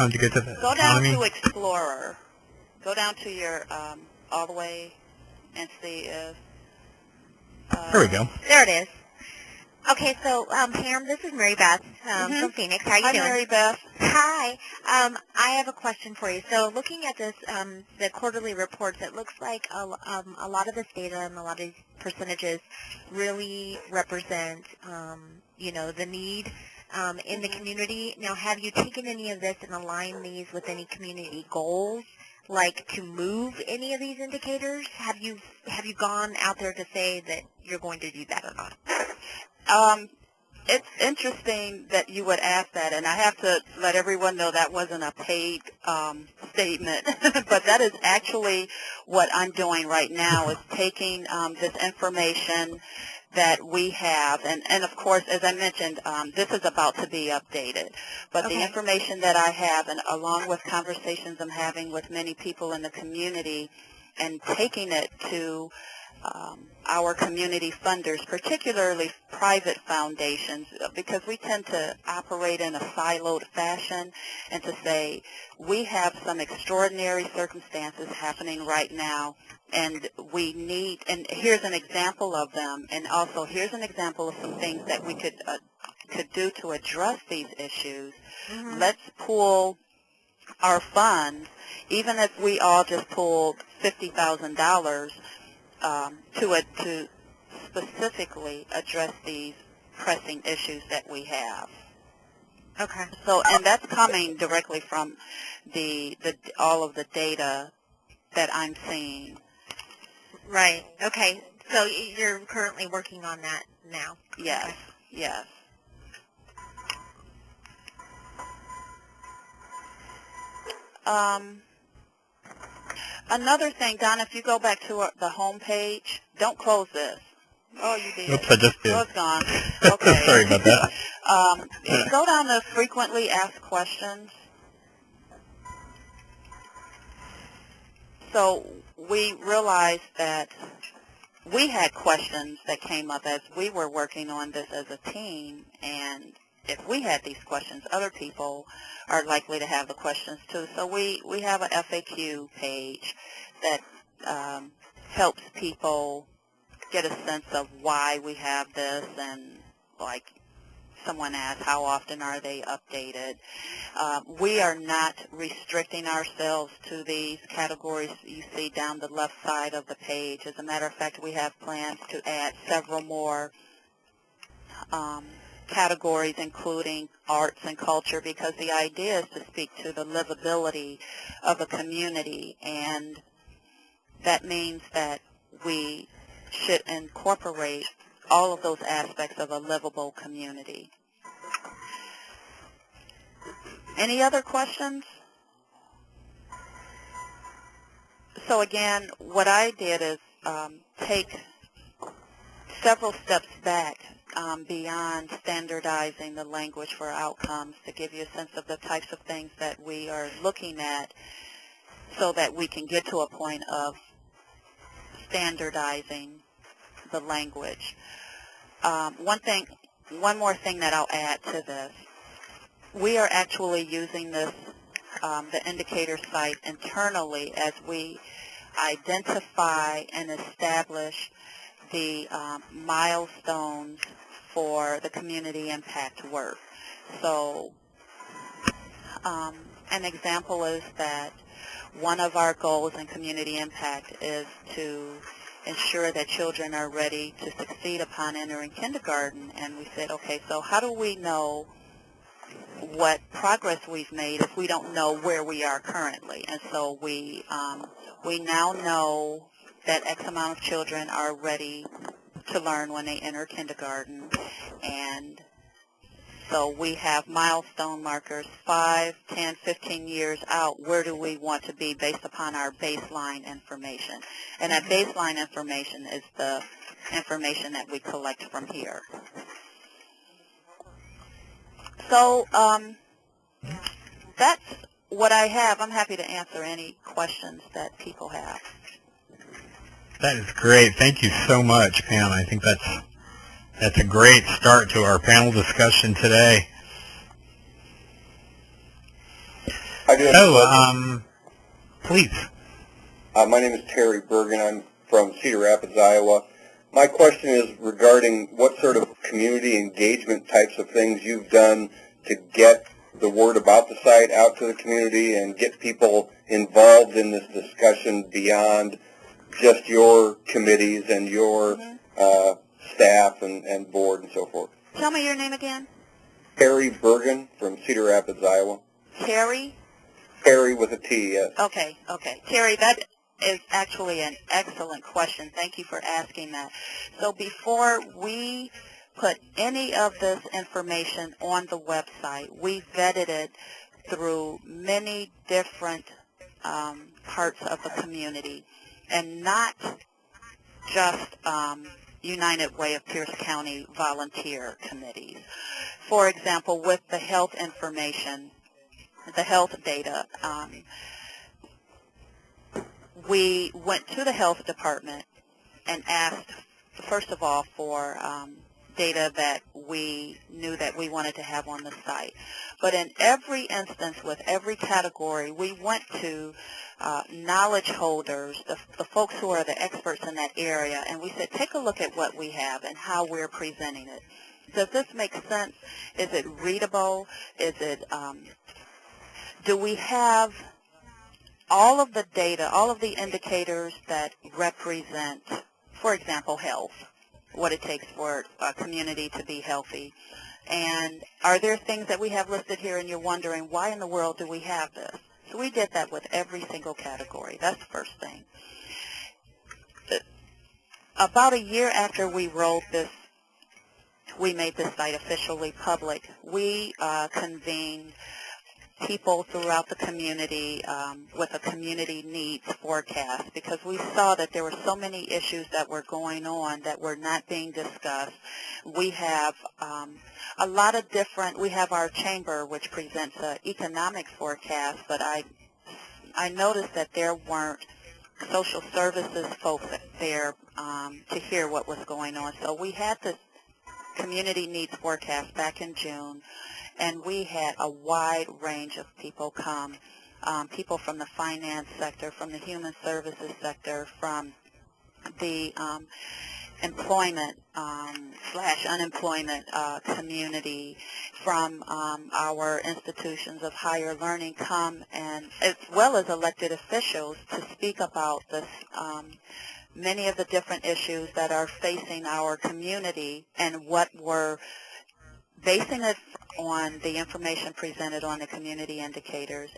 time to get to the Go down economy? to Explorer. Go down to your all the way and see if... There we go. There it is. Okay, so Pam, this is Mary Beth from Phoenix. How are you doing? Hi, Mary Beth. Hi. I have a question for you. So looking at this, the quarterly reports, it looks like a lot of this data and a lot of these percentages really represent, the need in the community. Now, have you taken any of this and aligned these with any community goals, like to move any of these indicators? Have you gone out there to say that you're going to do that or not? It's interesting that you would ask that, and I have to let everyone know that wasn't a paid statement, but that is actually what I'm doing right now, is taking this information that we have, and of course, as I mentioned, this is about to be updated, but the information that I have, and along with conversations I'm having with many people in the community, and taking it to our community funders, particularly private foundations, because we tend to operate in a siloed fashion, and to say we have some extraordinary circumstances happening right now, and we need, and here's an example of them, and also here's an example of some things that we could do to address these issues. Let's pool our funds, even if we all just pooled $50,000 to specifically address these pressing issues that we have. Okay. So, and that's coming directly from all of the data that I'm seeing. Right. Okay. So you're currently working on that now. Yes. Okay. Yes. Another thing, Don, if you go back to the home page, don't close this. Oh, you did. Oops, I just did. Oh, it's gone. Okay. Sorry about that. Go down to frequently asked questions. So we realized that we had questions that came up as we were working on this as a team, and if we had these questions, other people are likely to have the questions too. So we have a FAQ page that helps people get a sense of why we have this, and like someone asked, how often are they updated? We are not restricting ourselves to these categories you see down the left side of the page. As a matter of fact, we have plans to add several more categories, including arts and culture, because the idea is to speak to the livability of a community, and that means that we should incorporate all of those aspects of a livable community. Any other questions? So again, what I did is take several steps back beyond standardizing the language for outcomes to give you a sense of the types of things that we are looking at, so that we can get to a point of standardizing the language. One more thing that I'll add to this. We are actually using this, the indicator site internally, as we identify and establish the milestones for the community impact work. So an example is that one of our goals in community impact is to ensure that children are ready to succeed upon entering kindergarten. And we said, okay, so how do we know what progress we've made if we don't know where we are currently? And so we now know that X amount of children are ready to learn when they enter kindergarten, and so we have milestone markers 5, 10, 15 years out. Where do we want to be based upon our baseline information? And that baseline information is the information that we collect from here. So that's what I have. I'm happy to answer any questions that people have. That is great. Thank you so much, Pam. I think that's a great start to our panel discussion today. I do have a question. Please. My name is Terry Bergen. I'm from Cedar Rapids, Iowa. My question is regarding what sort of community engagement types of things you've done to get the word about the site out to the community and get people involved in this discussion beyond just your committees and your staff and board and so forth. Tell me your name again. Terry Bergen from Cedar Rapids, Iowa. Terry? Terry with a T, yes. Okay. Terry, that is actually an excellent question. Thank you for asking that. So before we put any of this information on the website, we vetted it through many different parts of the community, and not just United Way of Pierce County volunteer committees. For example, with the health information, the health data, we went to the health department and asked, first of all, for data that we knew that we wanted to have on the site. But in every instance, with every category, we went to knowledge holders, the folks who are the experts in that area, and we said, take a look at what we have and how we're presenting it. Does this make sense? Is it readable? Is it, do we have all of the data, all of the indicators that represent, for example, health, what it takes for a community to be healthy? And are there things that we have listed here and you're wondering, why in the world do we have this? So we did that with every single category. That's the first thing. About a year after we rolled this, we made this site officially public, we convened people throughout the community with a community needs forecast, because we saw that there were so many issues that were going on that were not being discussed. We have a lot of different, we have our chamber which presents an economic forecast, but I noticed that there weren't social services folks there to hear what was going on. So we had this community needs forecast back in June, and we had a wide range of people come, people from the finance sector, from the human services sector, from the employment / unemployment community, from our institutions of higher learning come, and as well as elected officials, to speak about this, many of the different issues that are facing our community, and what we're basing it on the information presented on the community indicators.